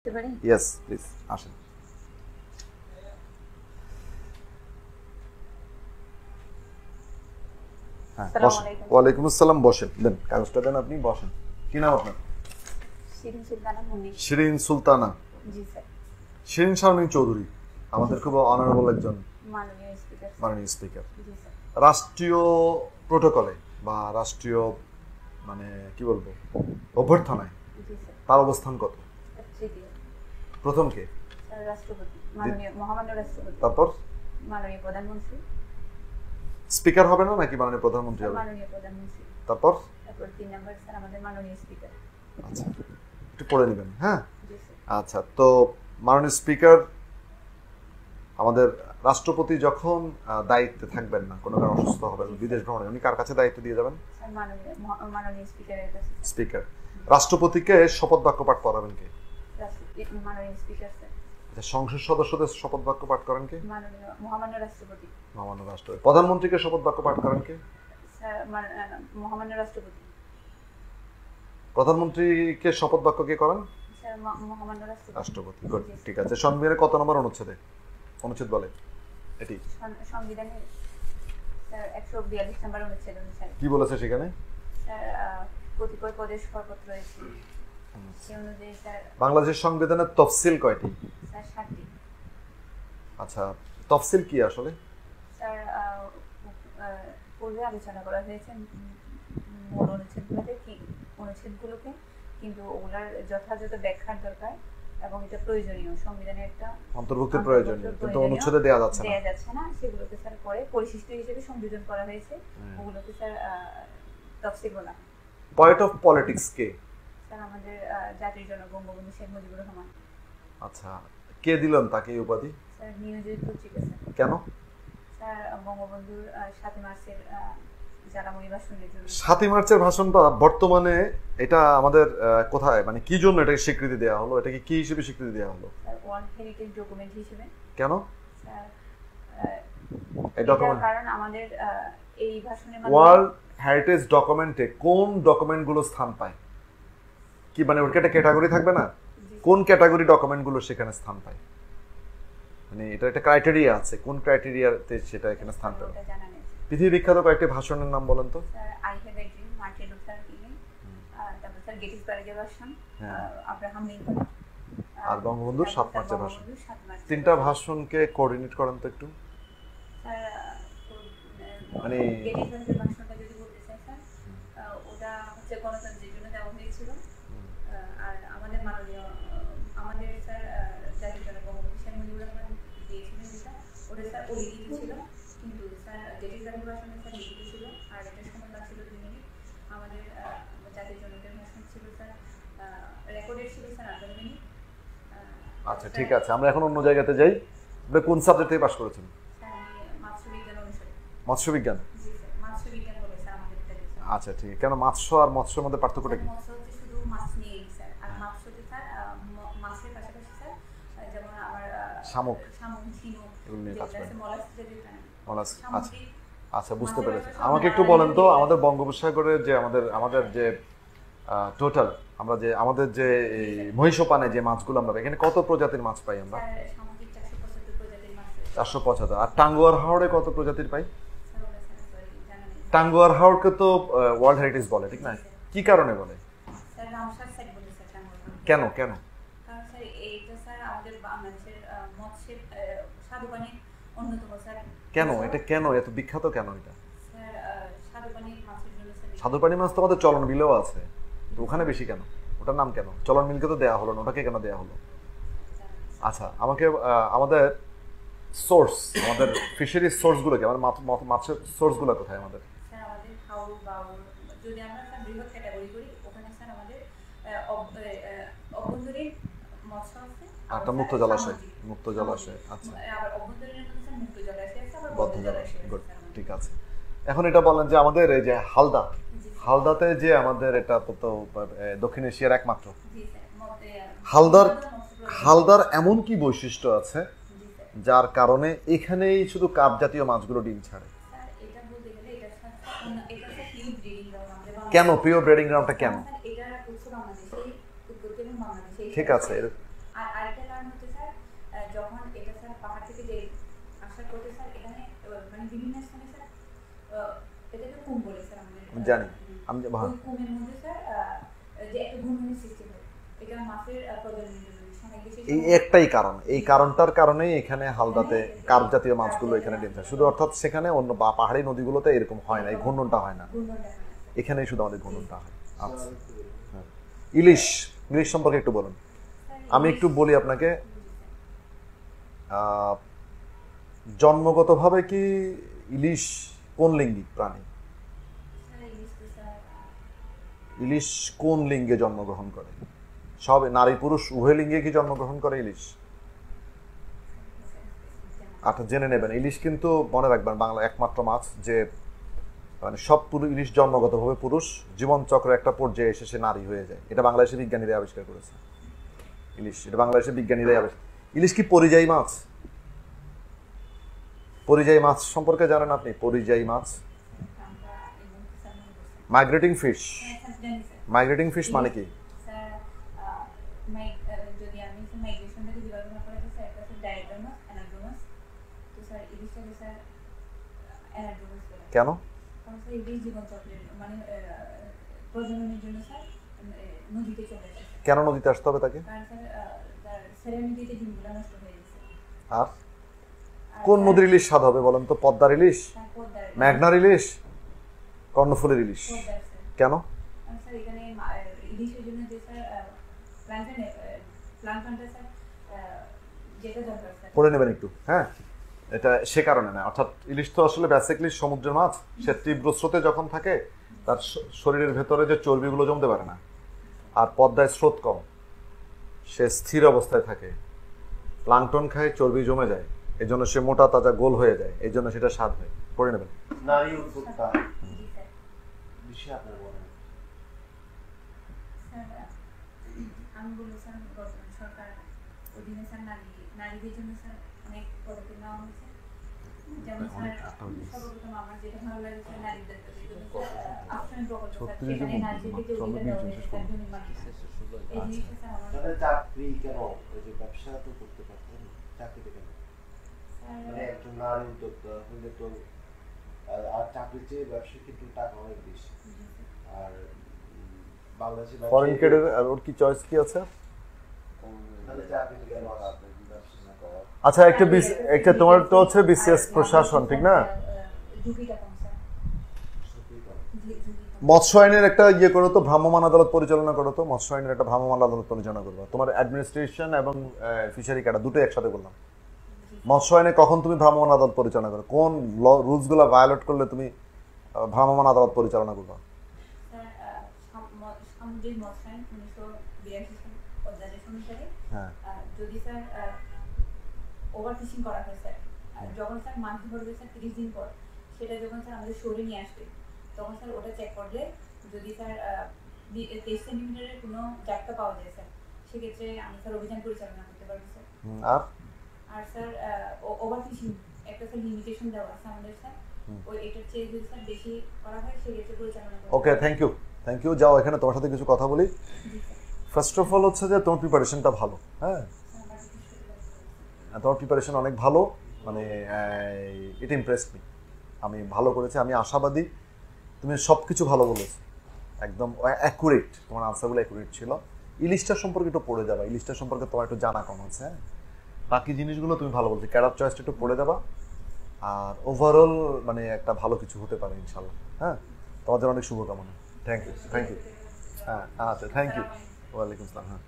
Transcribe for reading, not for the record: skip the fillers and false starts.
Yes please আসেন। হ্যাঁ বসেন। ওয়ালাইকুম আসসালাম, বসেন। দেন কাগজটা দেন, আপনি বসেন। কি নাম আপনার? শিরিন সুলতানা। শিরিন শারমিন চৌধুরী, আমাদের খুব অনারেবল একজন মাননীয় স্পিকার। রাষ্ট্রীয় প্রোটোকলে বা রাষ্ট্রীয় মানে কি বলবো অভ্যর্থনায় তার অবস্থান কত? প্রথম কে? রাষ্ট্রপতি, মাননীয় মহামান্য রাষ্ট্রপতি। তারপর মাননীয় প্রধানমন্ত্রী। স্পিকার হবে না নাকি মাননীয় প্রধানমন্ত্রী হবে? মাননীয় প্রধানমন্ত্রী। তারপর 3 নাম্বার স্যার আমাদের মাননীয় স্পিকার। আচ্ছা, একটু পড়ে নেবেন। হ্যাঁ আচ্ছা, তো মাননীয় স্পিকার আমাদের রাষ্ট্রপতি যখন দায়িত্বে থাকবেন না, কোনো কারণে অসুস্থ হবেন, বিদেশ ভ্রমণে, উনি কার কাছে দায়িত্ব দিয়ে যাবেন? মাননীয় স্পিকারের কাছে। স্পিকার। রাষ্ট্রপতিকে শপথ বাক্য পাঠ করাবেন কে? মাননীয় স্পিকার স্যার। আচ্ছা, সংসদ সদস্যদের শপথ বাক্য পাঠ করেন কে? মাননীয় মহামান্য রাষ্ট্রপতি। মহামান্য রাষ্ট্রপতি। প্রধানমন্ত্রীকে শপথ বাক্য পাঠ করেন কে? স্যার মহামান্য রাষ্ট্রপতি। প্রধানমন্ত্রীকে শপথ বাক্য কে করেন? স্যার মহামান্য রাষ্ট্রপতি। গুড, ঠিক আছে। সংবিধানের কত নম্বর অনুচ্ছেদে অনুচ্ছেদ বলে এটি? সংবিধানের স্যার 142 নম্বর অনুচ্ছেদ অনুসারে। কি বলেছে সেখানে? স্যার কতিপয় পদের শপথ রয়েছে, সেই অনুযায়ী স্যার। বাংলাদেশের সংবিধানের তফসিল কয়টি? স্যার 7টি। আচ্ছা, তফসিল কি আসলে? স্যার পূর্বে আলোচনা করা হয়েছে মূল অনুচ্ছেদগুলোতে, অনুচ্ছেদগুলোকে, কিন্তু ওগুলার যথাযথ ব্যাখ্যার দরকার এবং এটা প্রয়োজনীয়, সংবিধানের একটা অন্তর্ভুক্তির প্রয়োজনীয়, কিন্তু অনুচ্ছেদে দেয়া যাচ্ছে না। সেগুলোকে স্যার পরে পরিশিষ্ট হিসেবে সংযোজন করা হয়েছে, ওগুলোকে স্যার তফসিল বলা। Point of politics K? Sir আমাদের জাতির জনক বঙ্গবন্ধু শেখ মুজিবুর রহমান। আচ্ছা, কে দিলেন তাকে এই উপাধি? স্যার নিয়োজিত পত্রিকা স্যার। কেন? স্যার বঙ্গবন্ধুর 7 মার্চের জ্বালাময়ী ভাষণের জন্য। 7 মার্চের ভাষণটা বর্তমানে এটা আমাদের কোথায়, মানে কি জন্য এটাকে স্বীকৃতি দেওয়া হলো? এটাকে কি হিসেবে স্বীকৃতি দেওয়া হলো? স্যার ওয়ার্ল্ড হেরিটেজ ডকুমেন্ট হিসেবে। কেন স্যার এই ডকুমেন্ট? কারণ আমাদের এই ভাষণের মাধ্যমে ওয়ার্ল্ড হেরিটেজ ডকুমেন্টে কোন ডকুমেন্টগুলো স্থান পায়? কি মানে ওর একটা ক্যাটাগরি থাকবে না? কোন ক্যাটাগরি ডকুমেন্টগুলো সেখানে স্থান পায়? মানে এটা একটা ক্রাইটেরিয়া আছে, কোন ক্রাইটেরিয়াতে সেটা এখানে স্থান পাবে? পৃথিবী বিখ্যাত কয়েকটি ভাষণের নাম বলেন তো। Sir I have a dream, Martin Luther king, তারপর স্যার গেটিসবার্গের ভাষণ, আব্রাহাম লিঙ্কন, আর বঙ্গবন্ধুর 7 মার্চের ভাষণ। তিনটা ভাষণকে কোঅর্ডিনেট করেন তো একটু। স্যার মানে গেটিসবার্গের ভাষণটা যদি বলতে চাই স্যার, ওটা হচ্ছে গণতন্ত্রের জন্য দেওয়া হয়েছিল। আর আমাদের মাননীয় আমাদের স্যার জাতির জনক বঙ্গবন্ধু শেখ মুজিবুর রহমান দিয়েছিলেন যেটা, ওটা স্যার লিখিত ছিল, কিন্তু স্যার গেটিসবার্গের ভাষণে স্যার লিখিত ছিল, আর এটার সময় ছিল 2 মিনিট। আমাদের জাতির জনকের ভাষণ ছিল স্যার রেকর্ডেড ছিল স্যার 18 মিনিট। আচ্ছা ঠিক আছে, আমরা এখন অন্য জায়গাতে যাই। আপনি কোন সাবজেক্ট থেকে পাস করেছেন? স্যার আমি মৎস্যবিজ্ঞান অনুসারে। মৎস্যবিজ্ঞান? জি স্যার, মৎস্যবিজ্ঞান বলে স্যার আমাদের এটা। আচ্ছা ঠিক। কেন মৎস্য আর মৎস্যের মধ্যে পার্থক্যটা কি? মৎস্য হচ্ছে শুধু মাছ নিয়েই স্যার, আর মৎস্যতে স্যার মাছের পাশাপাশি স্যার যেমন আমার শামুক, ঝিনুক, এগুলো নিয়ে কাজ করেন। মোলাস্ক। আচ্ছা আচ্ছা, বুঝতে পেরেছি। আমাকে একটু বলেন তো, আমাদের বঙ্গোপসাগরের যে আমাদের যে টোটাল আমরা যে আমাদের যে এই মহিষপানে যে মাছগুলো আমরা এখানে কত প্রজাতির মাছ পাই আমরা? 475 প্রজাতির মাছ। 475। আর টাঙ্গুয়ার হাওরে কত প্রজাতির পাই? টাঙ্গুয়ার হাওরকে তো ওয়ার্ল্ড হেরিটেজ বলে, ঠিক না? কি কারণে বলে? স্যার রামসার সাইট বলে স্যার টাঙ্গুয়ার। কেন কেন? কারণ স্যার এইটা স্যার আমাদের বাংলাদেশের মৎস্যের স্বাদুপানির অন্যতম স্যার। কেন এটা, কেন এত বিখ্যাত কেন এটা? স্যার স্বাদুপানির মাছের জন্য স্যার। স্বাদুপানি মাছ তো আমাদের চলন বিলেও আছে, তো ওখানে বেশি কেন? ওটার নাম কেন? চলন মিলকে তো দেওয়া হলো না, ওটাকে কেন দেওয়া হলো? আচ্ছা, আমাকে আমাদের সোর্স, আমাদের ফিশারিজ সোর্সগুলো কি, আমাদের মাছের সোর্সগুলো কোথায় আমাদের? স্যার আমাদের হাওর বাউর, যদি আমরা স্যার বৃহৎ ক্যাটাগরি করি, ওখানে স্যার আমাদের অভ্যন্তরীণ মৎস্য আছে, আর মুক্ত জলাশয়। মুক্ত জলাশয়, আচ্ছা। আবার অভ্যন্তরীণ মধ্যে স্যার মুক্ত জলাশয় আছে, আবার বদ্ধ জলাশয়। গুড, ঠিক আছে। এখন এটা বলেন যে আমাদের এই যে হালদাতে যে আমাদের এটা তো দক্ষিণ এশিয়ার একমাত্র। হালদার এমন কি বৈশিষ্ট্য আছে যার কারণে এখানেই শুধু কাপ জাতীয় মাছগুলো ডিম ছাড়ে? কেন প্রিয় ব্রিডিং গ্রাউন্ডটা কেন? ঠিক আছে, মানে বিভিন্ন স্থানে স্যার এটাকে কুম বলে স্যার আমাদের আমি জানি আমি ওই কুমের মধ্যে স্যার যে একটা ঘূর্ণনের সৃষ্টি হয় এটা মাছের প্রজননের জন্য অনেক বেশি এই একটাই কারণ, এই কারণটার কারণেই এখানে হালদাতে কার্প জাতীয় মাছগুলো এখানে ডিম দেয় শুধু, অর্থাৎ সেখানে অন্য পাহাড়ি নদীগুলোতে এরকম হয় না, এই ঘূর্ণনটা হয় না, ঘূর্ণনটা হয় না। এখানেই শুধু আমাদের ঘূর্ণনটা হয়। আচ্ছা হ্যাঁ। ইলিশ, ইলিশ সম্পর্কে একটু বলুন। আমি একটু বলি আপনাকে, জন্মগতভাবে কি ইলিশ কোন লিঙ্গিক প্রাণী? স্যার ইলিশ তো স্যার ইলিশ কোন লিঙ্গে জন্মগ্রহণ করে? সব নারী পুরুষ উভয় লিঙ্গে কি জন্মগ্রহণ করে ইলিশ? আচ্ছা জেনে নেবেন, ইলিশ কিন্তু মনে রাখবেন বাংলা একমাত্র মাছ যে মানে সব ইলিশ জন্মগতভাবে পুরুষ, জীবন চক্রের একটা পর্যায়ে এসে সে নারী হয়ে যায়। এটা বাংলাদেশের বিজ্ঞানীরা আবিষ্কার করেছে ইলিশ, এটা বাংলাদেশের বিজ্ঞানীরাই আবিষ্কার। ইলিশ কি পরিযায়ী মাছ? পরিযায়ী মাছ সম্পর্কে জানেন আপনি? পরিযায়ী মাছ, আমরা এবং স্যার মনে করছি মাইগ্রেটিং ফিশ। স্যার জানি স্যার মাইগ্রেটিং ফিশ মানে কি? স্যার যদি আমি মাইগ্রেশনটাকে বিভাজন করা যায় স্যার এটা স্যার ডায়াগ্রামাস অ্যানাড্রোমাস, তো স্যার ইলিশটাকে স্যার অ্যানাড্রোমাস বলে। কেন? কারণ স্যার ইলিশ জীবন চক্রের মানে প্রজননের জন্য স্যার নদীতে চলে আসে। কেন নদীতে আসতে হবে তাকে? কারণ স্যার তার সেরেনিটিতে ডিমগুলো নষ্ট হয়ে গেছে। আর কোন নদীর ইলিশ স্বাদ হবে বলেন তো? পদ্মার ইলিশ, মেঘনার ইলিশ, কর্ণফুলীর ইলিশ? কেন? স্যার এখানে ইলিশের জন্য যে স্যার প্লাঙ্কটনটা স্যার যেটা দরকার স্যার পড়ে নেবেন একটু, হ্যাঁ এটা সে কারণে না, অর্থাৎ ইলিশ তো আসলে বেসিক্যালি সমুদ্রের মাছ, সে তীব্র স্রোতে যখন থাকে তার শরীরের ভেতরে যে চর্বিগুলো জমতে পারে না, আর পদ্মায় স্রোত কম, সে স্থির অবস্থায় থাকে, প্লাঙ্কটন খায়, চর্বি জমে যায়, এই জন্য সে মোটা তাজা গোল হয়ে যায়, এই জন্য সেটা স্বাদ হয়। পড়ে নেবেন। নারী উদ্যোক্তা জি স্যার বিষয়ে আপনার বলেন। স্যার আমি বলবো স্যার বর্তমান সরকার অধীনে স্যার নারীদের জন্য স্যার অনেক পদক্ষেপ নেওয়া হয়েছে, যেমন স্যার সর্বপ্রথম আমার যেটা ভালো লাগে স্যার নারীদের আশ্রয় প্রকল্প স্যার, সেখানে নারীদেরকে অধিকার দেওয়া হয়েছে স্যার জমি মাটি, এই জিনিসটা স্যার আমার তাহলে চাকরি কেন, ওই যে ব্যবসা তো করতে পারতেন, চাকরিটা কেন? মানে স্যার একজন নারী উদ্যোক্তা হলে তো আর চাকরির চেয়ে ব্যবসা কিন্তু টাকা অনেক বেশি। আর বাংলাদেশে ফরেন কেডের আর ওর কি চয়েস কি আছে? তাহলে চাকরি কেন ব্যবসা না করা? আচ্ছা একটা তোমার তো হচ্ছে বিসিএস প্রশাসন, ঠিক না? ঝুঁকিটা কম স্যার, সত্যি কথা। ঝুঁকি কম। মৎস্য আইনের একটা করো তো, ভ্রাম্যমাণ আদালত পরিচালনা করো তো, মৎস্য আইনের একটা ভ্রাম্যমাণ আদালত পরিচালনা করবা। তোমার অ্যাডমিনিস্ট্রেশন এবং ফিশারি ক্যাডার দুটোই একসাথে করলাম। মৎস্য আইনে কখন তুমি ভ্রাম্যমাণ আদালত পরিচালনা করো? কোন রুলস গুলো ভায়োলেট করলে তুমি ভ্রাম্যমাণ আদালত পরিচালনা করবা? স্যার সামুদ্রিক মৎস্য আইন 1982 অধ্যাদেশ অনুসারে হ্যাঁ যদি স্যার ওভার ফিশিং করা হয় স্যার, যখন স্যার মাছ ধরবে স্যার 30 দিন পর, সেটা যখন স্যার আমাদের শোরে নিয়ে আসবে, তখন স্যার ওটা চেক করলে যদি স্যার 23 সেন্টিমিটারের কোনো জায়গা পাওয়া যায় স্যার, সেক্ষেত্রে আমি স্যার অভিযান পরিচালনা করতে পারবো স্যার। আর আর স্যার ওভার ফিশিং একটা স্যার লিমিটেশন দেওয়া আছে আমাদের স্যার, ওই এটার চেয়ে যদি স্যার বেশি করা হয় সেক্ষেত্রে পরিচালনা করতে ওকে, থ্যাংক ইউ। যাও, এখানে তোমার সাথে কিছু কথা বলি। জি স্যার। ফার্স্ট অফ অল হচ্ছে যে তোমার প্রিপারেশনটা ভালো, হ্যাঁ তোমার প্রিপারেশন অনেক ভালো, মানে ইট ইমপ্রেসড মি। আমি ভালো করেছি, আমি আশাবাদী। তুমি সব কিছু ভালো বলেছো, একদম অ্যাকুরেট, তোমার আনসারগুলো অ্যাকুরেট ছিল। ইলিশটা সম্পর্কে একটু পড়ে যাবা, ইলিশটা সম্পর্কে তোমার একটু জানা কম আছে, হ্যাঁ বাকি জিনিসগুলো তুমি ভালো বলছো। ক্যাডার চয়েসটা একটু পড়ে যাবা, আর ওভারঅল মানে একটা ভালো কিছু হতে পারে ইনশাল্লাহ। হ্যাঁ তোমাদের অনেক শুভকামনা। Thank you. হ্যাঁ আচ্ছা, থ্যাংক ইউ। ওয়ালাইকুম আসসালাম। হ্যাঁ।